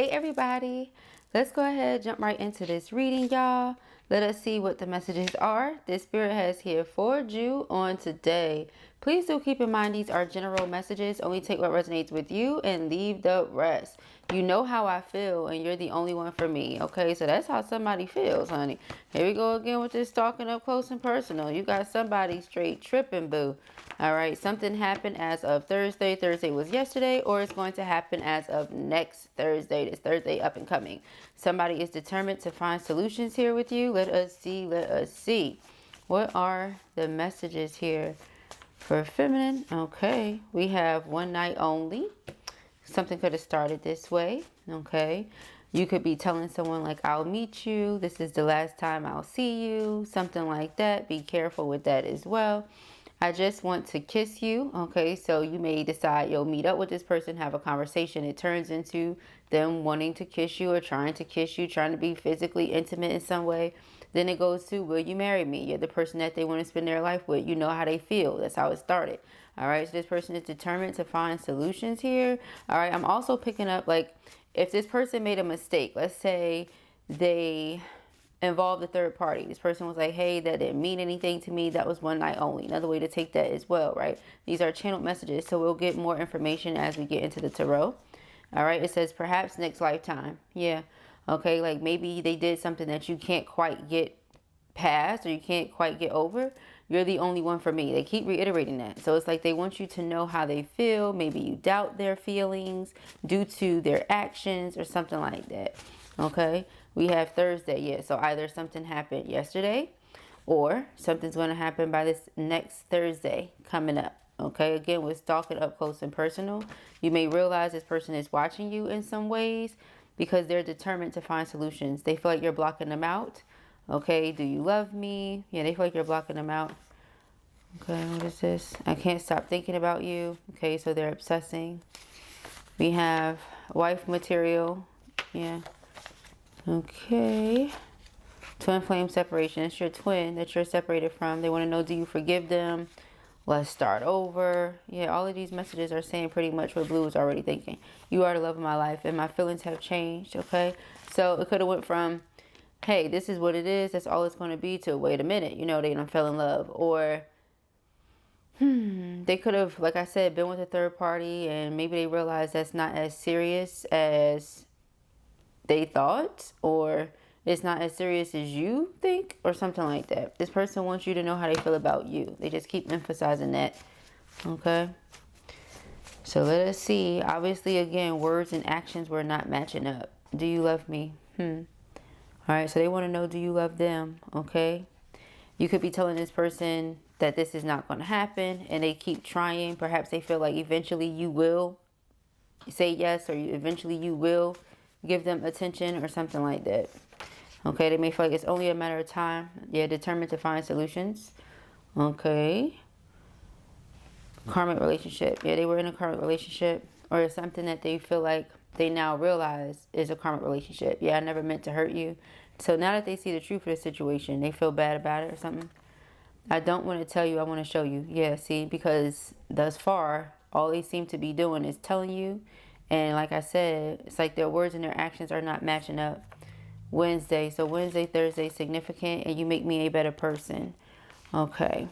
Hey everybody, let's go ahead, jump right into this reading, y'all. Let us see what the messages are this spirit has here for you on today. Please do keep in mind these are general messages. Only take what resonates with you and leave the rest. You know how I feel and you're the only one for me. Okay, so that's how somebody feels, honey. Here we go again with this talking up close and personal. You got somebody straight tripping, boo. All right, something happened as of Thursday. Thursday was yesterday, or it's going to happen as of next Thursday. This Thursday up and coming. Somebody is determined to find solutions here with you. Let us see. Let us see. What are the messages here for feminine? Okay, we have one night only. Something could have started this way. Okay, you could be telling someone like, I'll meet you. This is the last time I'll see you. Something like that. Be careful with that as well. I just want to kiss you. Okay, so you may decide you'll meet up with this person, have a conversation. It turns into them wanting to kiss you or trying to kiss you, trying to be physically intimate in some way. Then it goes to, will you marry me? You're the person that they want to spend their life with. You know how they feel. That's how it started. All right, so this person is determined to find solutions here. All right, I'm also picking up, like, if this person made a mistake, let's say they involved a third party. This person was like, hey, that didn't mean anything to me. That was one night only. Another way to take that as well, right? These are channeled messages, so we'll get more information as we get into the tarot. All right, it says perhaps next lifetime. Yeah, okay, like maybe they did something that you can't quite get past or you can't quite get over. You're the only one for me. They keep reiterating that. So it's like they want you to know how they feel. Maybe you doubt their feelings due to their actions or something like that. Okay, we have Thursday. Yeah, so either something happened yesterday or something's going to happen by this next Thursday coming up. Okay, again, with stalking up close and personal, you may realize this person is watching you in some ways because they're determined to find solutions. They feel like you're blocking them out. Okay, do you love me? Yeah, they feel like you're blocking them out. Okay, what is this? I can't stop thinking about you. Okay, so they're obsessing. We have wife material. Yeah. Okay. Twin flame separation. It's your twin that you're separated from. They want to know, do you forgive them? Let's start over. Yeah, all of these messages are saying pretty much what Blue is already thinking. You are the love of my life and my feelings have changed. Okay, so it could have went from, hey, this is what it is, that's all it's going to be, to wait a minute, you know, they don't fell in love. Or they could have, like I said, been with a third party and maybe they realized that's not as serious as they thought, or it's not as serious as you think, or something like that. This person wants you to know how they feel about you. They just keep emphasizing that. Okay, so let us see. Obviously, again, words and actions were not matching up. Do you love me? All right, so they want to know, do you love them? Okay, you could be telling this person that this is not going to happen and they keep trying. Perhaps they feel like eventually you will say yes, or eventually you will give them attention or something like that. Okay, they may feel like it's only a matter of time. Yeah, determined to find solutions. Okay, karmic relationship. Yeah, they were in a karmic relationship, or it's something that they feel like they now realize is a karmic relationship. Yeah, I never meant to hurt you. So now that they see the truth of the situation, they feel bad about it or something. I don't want to tell you, I want to show you. Yeah, see, because thus far, all they seem to be doing is telling you. And like I said, it's like their words and their actions are not matching up. Wednesday. So Wednesday, Thursday, significant, and you make me a better person. Okay.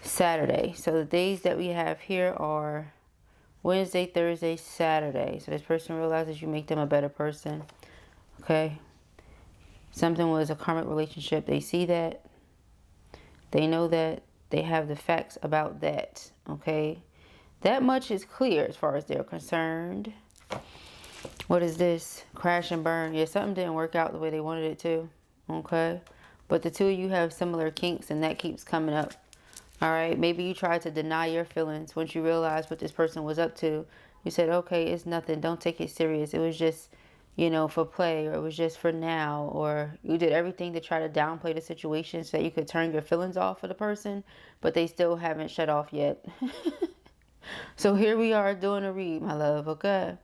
Saturday. So the days that we have here are Wednesday, Thursday, Saturday. So this person realizes you make them a better person. Okay. Something was a karmic relationship. They see that. They know that. They have the facts about that. Okay. That much is clear as far as they're concerned. What is this? Crash and burn. Yeah, something didn't work out the way they wanted it to. Okay. But the two of you have similar kinks and that keeps coming up. All right. Maybe you tried to deny your feelings once you realized what this person was up to. You said, okay, it's nothing. Don't take it serious. It was just, you know, for play, or it was just for now, or you did everything to try to downplay the situation so that you could turn your feelings off for the person, but they still haven't shut off yet. So here we are doing a read, my love. Okay.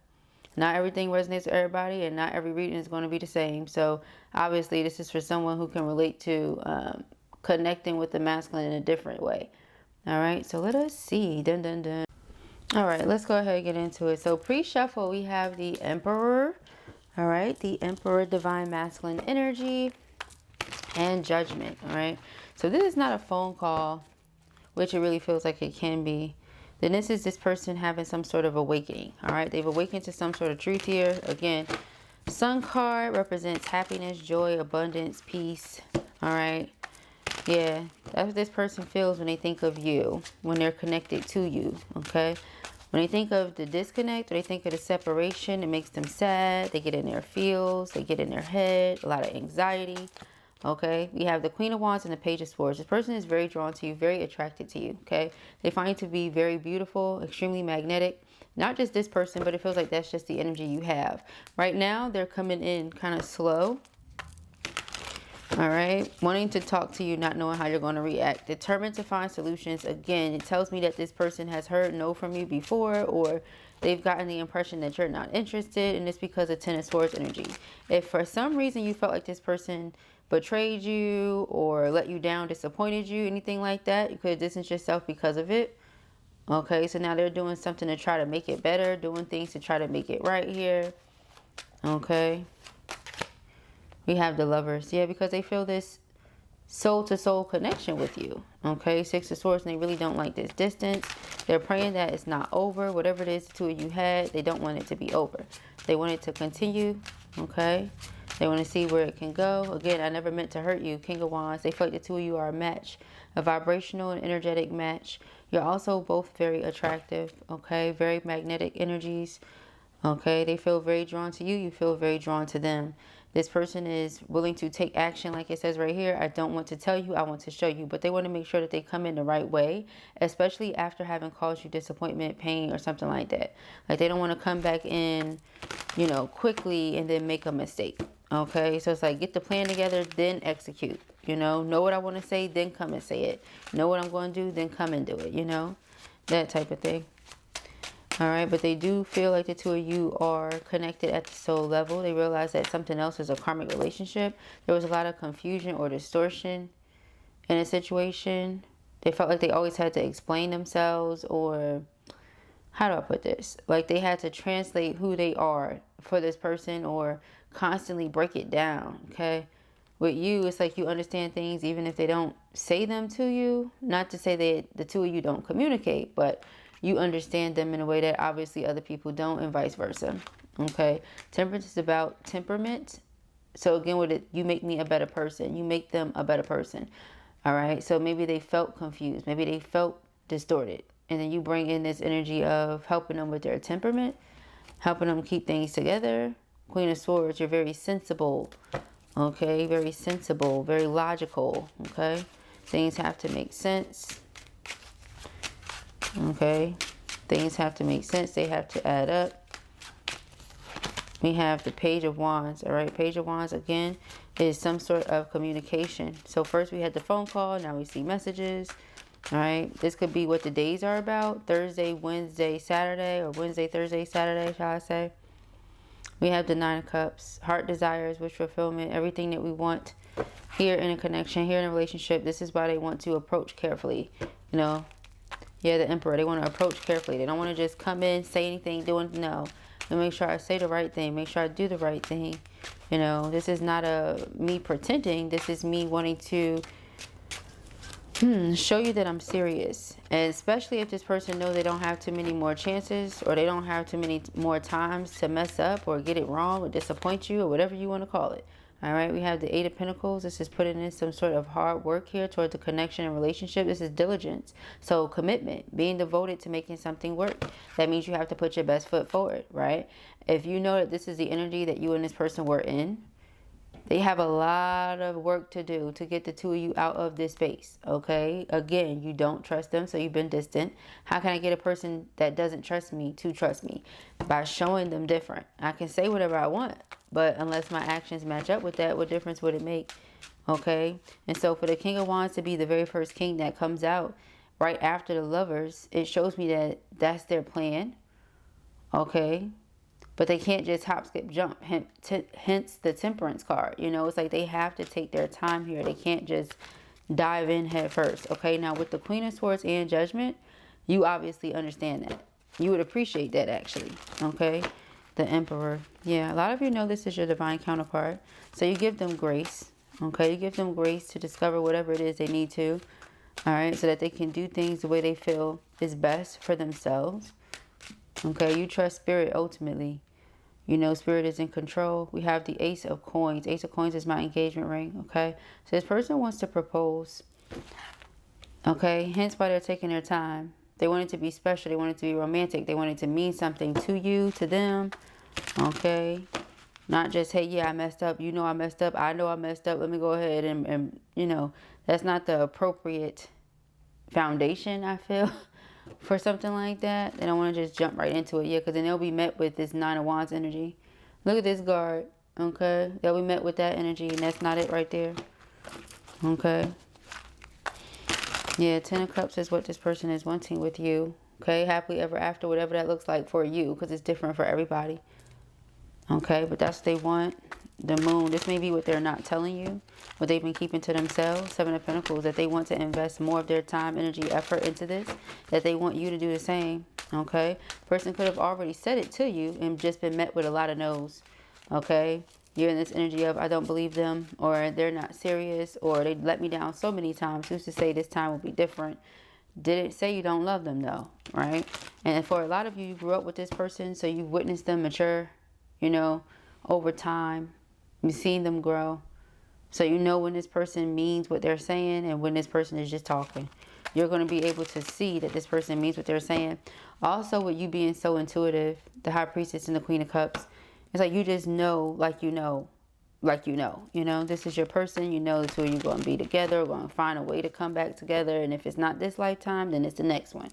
Not everything resonates with everybody, and not every reading is going to be the same. So obviously this is for someone who can relate to connecting with the masculine in a different way. All right, so let us see. Dun, dun, dun. All right, let's go ahead and get into it. So pre-shuffle, we have the Emperor. All right, the Emperor, divine masculine energy, and Judgment. All right, so this is not a phone call, which it really feels like it can be. Then this is this person having some sort of awakening. All right, they've awakened to some sort of truth here. Again, Sun card represents happiness, joy, abundance, peace. All right, yeah, that's what this person feels when they think of you, when they're connected to you. Okay, when they think of the disconnect, or they think of the separation, it makes them sad. They get in their feels, they get in their head, a lot of anxiety. Okay, we have the Queen of Wands and the Page of Swords. This person is very drawn to you, very attracted to you. Okay, they find you to be very beautiful, extremely magnetic. Not just this person, but it feels like that's just the energy you have. Right now, they're coming in kind of slow. All right, wanting to talk to you, not knowing how you're going to react. Determined to find solutions. Again, it tells me that this person has heard no from you before, or they've gotten the impression that you're not interested, and it's because of Ten of Swords energy. If for some reason you felt like this person betrayed you or let you down, disappointed you, anything like that, you could distance yourself because of it. Okay, so now they're doing something to try to make it better, doing things to try to make it right here. Okay. We have the Lovers. Yeah, because they feel this soul-to-soul connection with you. Okay, Six of Swords, and they really don't like this distance. They're praying that it's not over. Whatever it is the two of you had, they don't want it to be over. They want it to continue. Okay, they want to see where it can go. Again, I never meant to hurt you. King of Wands. They feel like the two of you are a match, a vibrational and energetic match. You're also both very attractive. Okay, very magnetic energies. Okay, they feel very drawn to you. You feel very drawn to them. This person is willing to take action, like it says right here. I don't want to tell you, I want to show you. But they want to make sure that they come in the right way, especially after having caused you disappointment, pain, or something like that. Like they don't want to come back in, you know, quickly and then make a mistake. Okay, so it's like get the plan together, then execute. You know what I want to say, then come and say it. Know what I'm going to do, then come and do it. You know, that type of thing. All right, but they do feel like the two of you are connected at the soul level. They realize that something else is a karmic relationship. There was a lot of confusion or distortion in a situation. They felt like they always had to explain themselves, or how do I put this? Like they had to translate who they are for this person, or constantly break it down, okay? With you, it's like you understand things even if they don't say them to you. Not to say that the two of you don't communicate, but you understand them in a way that obviously other people don't, and vice versa. Okay, temperance is about temperament. So again, with it, you make me a better person. You make them a better person. All right, so maybe they felt confused. Maybe they felt distorted. And then you bring in this energy of helping them with their temperament, helping them keep things together. Queen of Swords, you're very sensible. Okay, very sensible, very logical. Okay, things have to make sense. Okay, things have to make sense. They have to add up. We have the Page of Wands. All right, Page of Wands again is some sort of communication. So first we had the phone call. Now we see messages. All right, this could be what the days are about. Thursday, Wednesday, Saturday, or Wednesday, Thursday, Saturday, shall I say. We have the Nine of Cups, heart desires, wish fulfillment, everything that we want here in a connection, here in a relationship. This is why they want to approach carefully, you know. Yeah, the Emperor, they want to approach carefully. They don't want to just come in, say anything, doing no. And make sure I say the right thing. Make sure I do the right thing. You know, this is not me pretending. This is me wanting to show you that I'm serious. And especially if this person knows they don't have too many more chances, or they don't have too many more times to mess up or get it wrong or disappoint you, or whatever you want to call it. All right, we have the Eight of Pentacles. This is putting in some sort of hard work here towards the connection and relationship. This is diligence. So commitment, being devoted to making something work. That means you have to put your best foot forward, right? If you know that this is the energy that you and this person were in, they have a lot of work to do to get the two of you out of this space, okay? Again, you don't trust them, so you've been distant. How can I get a person that doesn't trust me to trust me? By showing them different. I can say whatever I want, but unless my actions match up with that, what difference would it make? Okay? And so for the King of Wands to be the very first king that comes out right after the Lovers, it shows me that that's their plan, okay? But they can't just hop, skip, jump. Hence the Temperance card. You know, it's like they have to take their time here. They can't just dive in head first. Okay, now with the Queen of Swords and Judgment, you obviously understand that. You would appreciate that, actually. Okay. The Emperor. Yeah, a lot of you know this is your divine counterpart. So you give them grace. Okay. You give them grace to discover whatever it is they need to. All right. So that they can do things the way they feel is best for themselves. Okay. You trust spirit ultimately. You know, spirit is in control. We have the Ace of Coins. Ace of Coins is my engagement ring. Okay. So this person wants to propose. Okay. Hence why they're taking their time. They want it to be special. They want it to be romantic. They want it to mean something to you, to them. Okay. Not just, hey, yeah, I messed up. You know I messed up. I know I messed up. Let me go ahead and you know, that's not the appropriate foundation, I feel, for something like that. They don't want to just jump right into it. Yeah, because then they'll be met with this Nine of Wands energy. Look at this guard. Okay. They'll be met with that energy, and that's not it right there. Okay. Yeah, Ten of Cups is what this person is wanting with you. Okay, happily ever after, whatever that looks like for you, because it's different for everybody. Okay, but that's what they want. The Moon, this may be what they're not telling you, what they've been keeping to themselves. Seven of Pentacles, that they want to invest more of their time, energy, effort into this, that they want you to do the same. Okay, person could have already said it to you and just been met with a lot of no's. Okay, you're in this energy of I don't believe them, or they're not serious, or they let me down so many times. Who's to say this time will be different? Did it say you don't love them though, right? And for a lot of you, you grew up with this person, so you've witnessed them mature, you know, over time. You've seen them grow. So you know when this person means what they're saying and when this person is just talking. You're going to be able to see that this person means what they're saying. Also, with you being so intuitive, the High Priestess and the Queen of Cups, it's like you just know, like you know, this is your person. You know the two of you going to be together, going to find a way to come back together. And if it's not this lifetime, then it's the next one.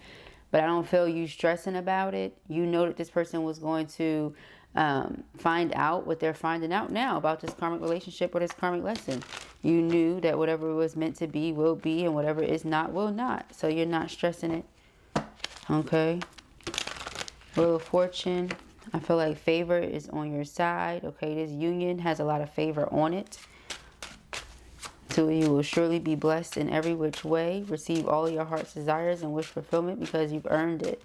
But I don't feel you stressing about it. You know that this person was going to find out what they're finding out now about this karmic relationship or this karmic lesson. You knew that whatever was meant to be will be, and whatever is not will not. So you're not stressing it. Okay. Wheel of Fortune. I feel like favor is on your side. Okay, this union has a lot of favor on it. Two of you will surely be blessed in every which way. Receive all of your heart's desires and wish fulfillment because you've earned it.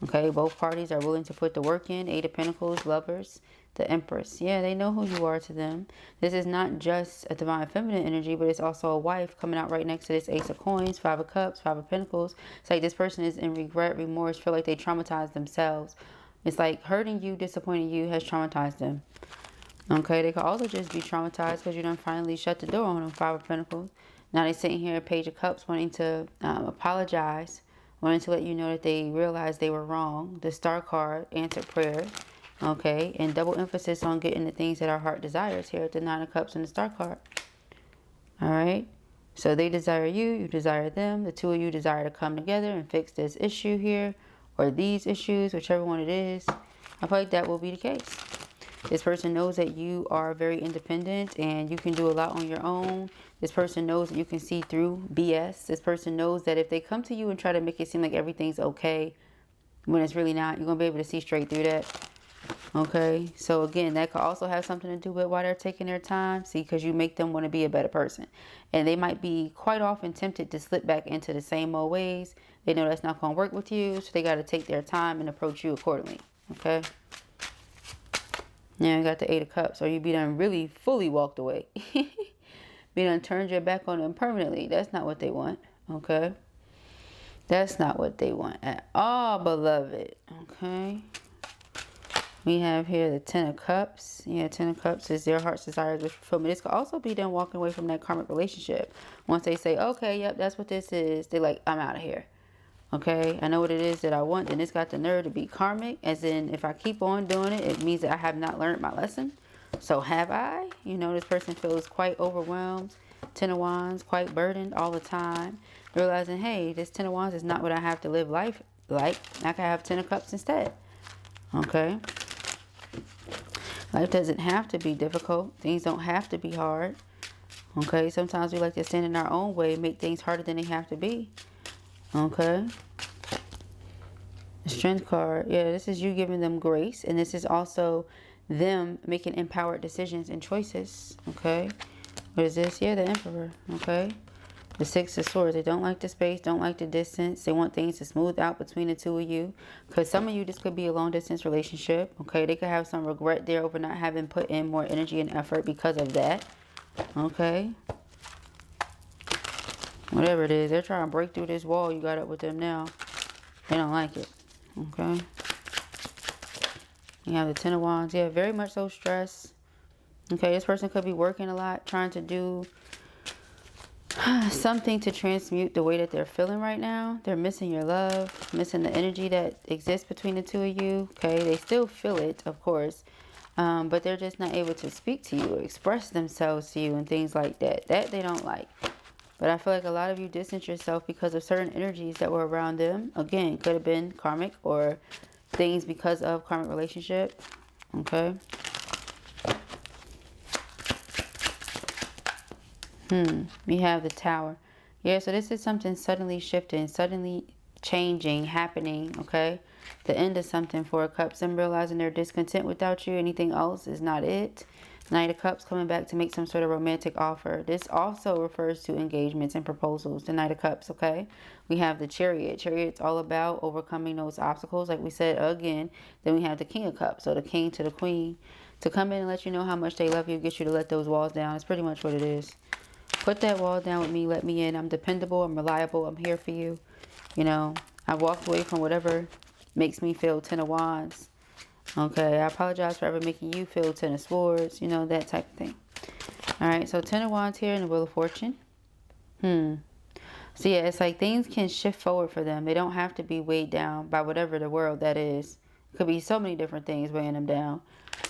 Okay, both parties are willing to put the work in. Eight of Pentacles, Lovers, the Empress. Yeah, they know who you are to them. This is not just a divine feminine energy, but it's also a wife coming out right next to this Ace of Coins, Five of Cups, Five of Pentacles. It's like this person is in regret, remorse, feel like they traumatized themselves. It's like hurting you, disappointing you has traumatized them. Okay, they could also just be traumatized because you done finally shut the door on them, Five of Pentacles. Now they're sitting here, Page of Cups, wanting to apologize, wanting to let you know that they realized they were wrong. The Star card, answered prayer. Okay, and double emphasis on getting the things that our heart desires here at the Nine of Cups and the Star card. All right, so they desire you, you desire them. The two of you desire to come together and fix this issue here, or these issues, whichever one it is. I feel like that will be the case. This person knows that you are very independent and you can do a lot on your own. This person knows that you can see through BS. This person knows that if they come to you and try to make it seem like everything's okay when it's really not, you're going to be able to see straight through that. Okay, so again, that could also have something to do with why they're taking their time. See, because you make them want to be a better person. And they might be quite often tempted to slip back into the same old ways. They know that's not going to work with you, so they got to take their time and approach you accordingly. Okay. Now you got the Eight of Cups, or you be done really fully walked away. Be done turned your back on them permanently. That's not what they want. Okay. That's not what they want at all, beloved. Okay. We have here the Ten of Cups. Yeah, Ten of Cups is their heart's desires with fulfillment. This could also be them walking away from that karmic relationship. Once they say, okay, yep, that's what this is. They're like, I'm out of here. Okay, I know what it is that I want. Then it's got the nerve to be karmic. As in, if I keep on doing it, it means that I have not learned my lesson. So have I? You know, this person feels quite overwhelmed. Ten of Wands, quite burdened all the time. Realizing, hey, this Ten of Wands is not what I have to live life like. I can have Ten of Cups instead. Okay. Life doesn't have to be difficult. Things don't have to be hard. Okay. Sometimes we like to stand in our own way, make things harder than they have to be. Okay. The Strength card. Yeah, this is you giving them grace. And this is also them making empowered decisions and choices. Okay. What is this? Yeah, the Emperor. Okay. The Six of Swords. They don't like the space, don't like the distance. They want things to smooth out between the two of you. Because some of you, this could be a long distance relationship. Okay, they could have some regret there over not having put in more energy and effort because of that. Okay. Whatever it is, they're trying to break through this wall you got up with them now. They don't like it. Okay. You have the Ten of Wands. Yeah, very much so stressed. Okay, this person could be working a lot, trying to do something to transmute the way that they're feeling right now. They're missing your love, missing the energy that exists between the two of you. Okay, they still feel it, of course, but they're just not able to speak to you or express themselves to you and things like that. That they don't like. But I feel like a lot of you distance yourself because of certain energies that were around them. Again, could have been karmic or things because of karmic relationship. Okay. We have the Tower. Yeah, so this is something suddenly shifting, suddenly changing, happening, okay? The end of something for a Cups. Them realizing they're discontent without you. Anything else is not it. Knight of Cups coming back to make some sort of romantic offer. This also refers to engagements and proposals. The Knight of Cups, okay? We have the Chariot. Chariot's all about overcoming those obstacles, like we said again. Then we have the King of Cups, so the King to the Queen. To come in and let you know how much they love you, get you to let those walls down. It's pretty much what it is. Put that wall down with me. Let me in. I'm dependable. I'm reliable. I'm here for you. You know, I walked away from whatever makes me feel Ten of Wands. Okay, I apologize for ever making you feel Ten of Swords. You know, that type of thing. All right, so Ten of Wands here in the Wheel of Fortune. So yeah, it's like things can shift forward for them. They don't have to be weighed down by whatever the world that is. It could be so many different things weighing them down.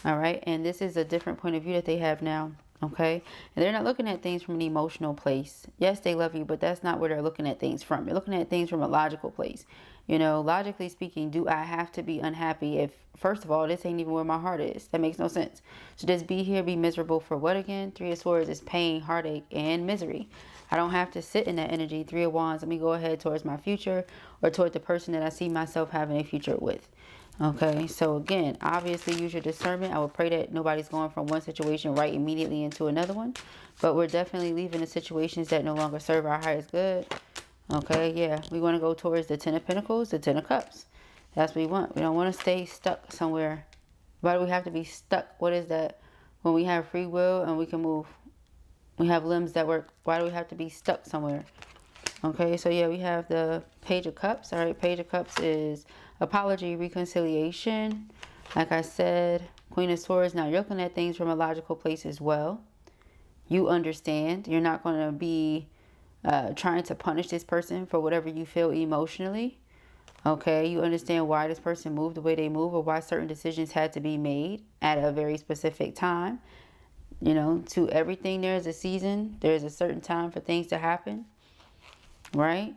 All right, and this is a different point of view that they have now. Okay, and they're not looking at things from an emotional place. Yes, they love you, but that's not where they're looking at things from. They're looking at things from a logical place. You know, logically speaking, do I have to be unhappy if, first of all, this ain't even where my heart is? That makes no sense. So just be here, be miserable for what again? Three of Swords is pain, heartache, and misery. I don't have to sit in that energy. Three of Wands, let me go ahead towards my future or toward the person that I see myself having a future with. Okay, so again, obviously use your discernment. I would pray that nobody's going from one situation right immediately into another one. But we're definitely leaving the situations that no longer serve our highest good. Okay, yeah, we want to go towards the Ten of Pentacles, the Ten of Cups. That's what we want. We don't want to stay stuck somewhere. Why do we have to be stuck? What is that? When we have free will and we can move. We have limbs that work. Why do we have to be stuck somewhere? Okay, so yeah, we have the Page of Cups. All right, Page of Cups is apology, reconciliation. Like I said, Queen of Swords. Now you're looking at things from a logical place as well. You understand. You're not going to be trying to punish this person for whatever you feel emotionally. Okay, you understand why this person moved the way they move or why certain decisions had to be made at a very specific time. You know, to everything there's a season. There's a certain time for things to happen. Right?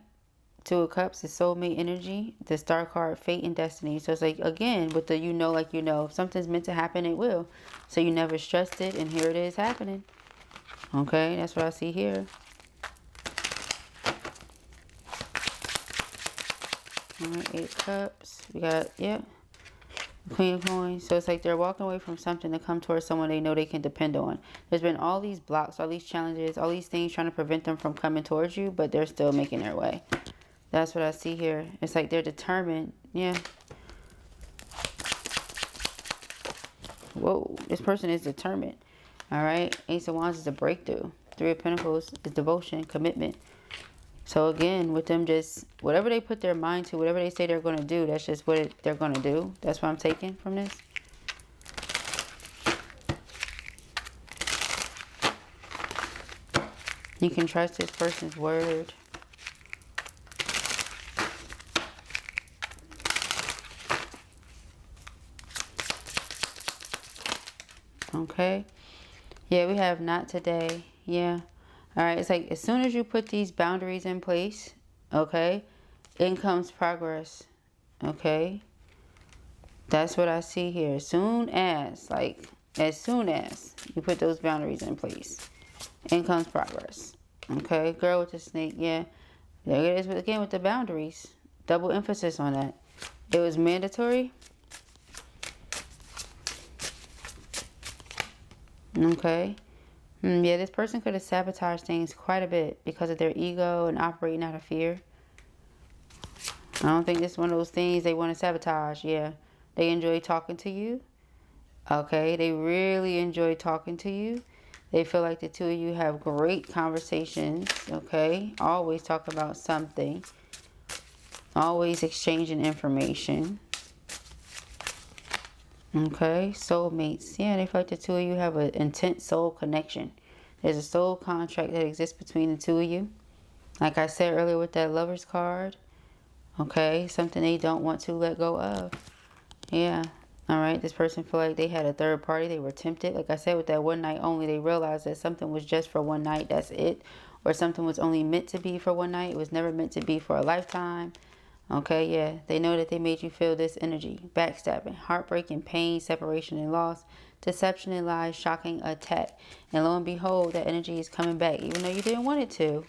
Two of Cups is soulmate energy. The Star card, fate and destiny. So it's like, again, with the you know, like you know, if something's meant to happen, it will. So you never stressed it, and here it is happening. Okay, that's what I see here. All right, 8 Cups. We got, yeah, Queen of Coins. So it's like they're walking away from something to come towards someone they know they can depend on. There's been all these blocks, all these challenges, all these things trying to prevent them from coming towards you, but they're still making their way. That's what I see here. It's like they're determined. Yeah. Whoa, this person is determined. All right. Ace of Wands is a breakthrough. Three of Pentacles is devotion, commitment. So again, with them just, whatever they put their mind to, whatever they say they're going to do, that's just what they're going to do. That's what I'm taking from this. You can trust this person's word. Okay. Yeah, we have not today. Yeah. All right. It's like as soon as you put these boundaries in place, okay, in comes progress. Okay. That's what I see here. As soon as you put those boundaries in place, in comes progress. Okay. Girl with the snake. Yeah. There it is again with the boundaries. Double emphasis on that. It was mandatory. Okay. Yeah, this person could have sabotaged things quite a bit because of their ego and operating out of fear. I don't think it's one of those things they want to sabotage. Yeah, they enjoy talking to you. Okay, they really enjoy talking to you. They feel like the two of you have great conversations. Okay, always talk about something. Always exchanging information. Okay, soulmates. Yeah, they feel like the two of you have an intense soul connection. There's a soul contract that exists between the two of you. Like I said earlier with that Lover's card. Okay, something they don't want to let go of. Yeah. All right, this person feel like they had a third party. They were tempted. Like I said, with that one night only, they realized that something was just for one night. That's it. Or something was only meant to be for one night. It was never meant to be for a lifetime. Okay, yeah. They know that they made you feel this energy. Backstabbing, heartbreaking, pain, separation and loss, deception and lies, shocking attack. And lo and behold, that energy is coming back, even though you didn't want it to.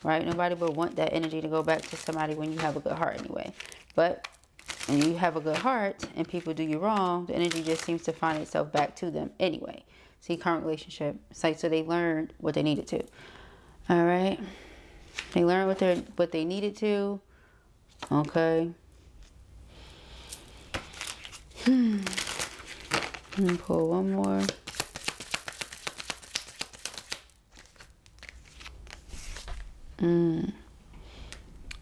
Right? Nobody would want that energy to go back to somebody when you have a good heart anyway. But when you have a good heart and people do you wrong, the energy just seems to find itself back to them anyway. See, current relationship. It's like, so they learned what they needed to. All right. They learned what they needed to. Okay. Let me pull one more.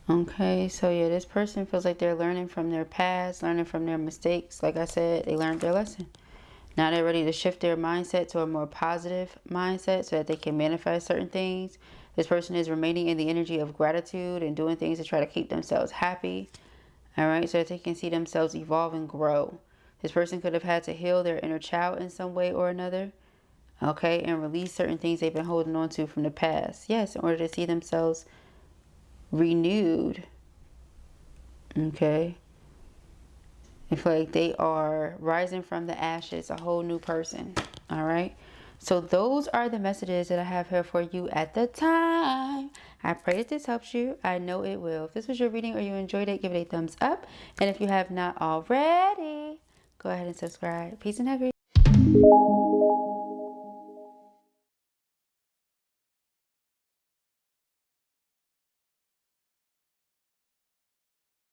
Okay, so yeah, this person feels like they're learning from their past, learning from their mistakes. Like I said, they learned their lesson. Now they're ready to shift their mindset to a more positive mindset so that they can manifest certain things. This person is remaining in the energy of gratitude and doing things to try to keep themselves happy. All right, so that they can see themselves evolve and grow. This person could have had to heal their inner child in some way or another. Okay, and release certain things they've been holding on to from the past. Yes, in order to see themselves renewed. Okay. I feel like they are rising from the ashes, a whole new person. All right. So those are the messages that I have here for you at the time. I pray that this helps you. I know it will. If this was your reading or you enjoyed it, give it a thumbs up. And if you have not already, go ahead and subscribe. Peace and happiness.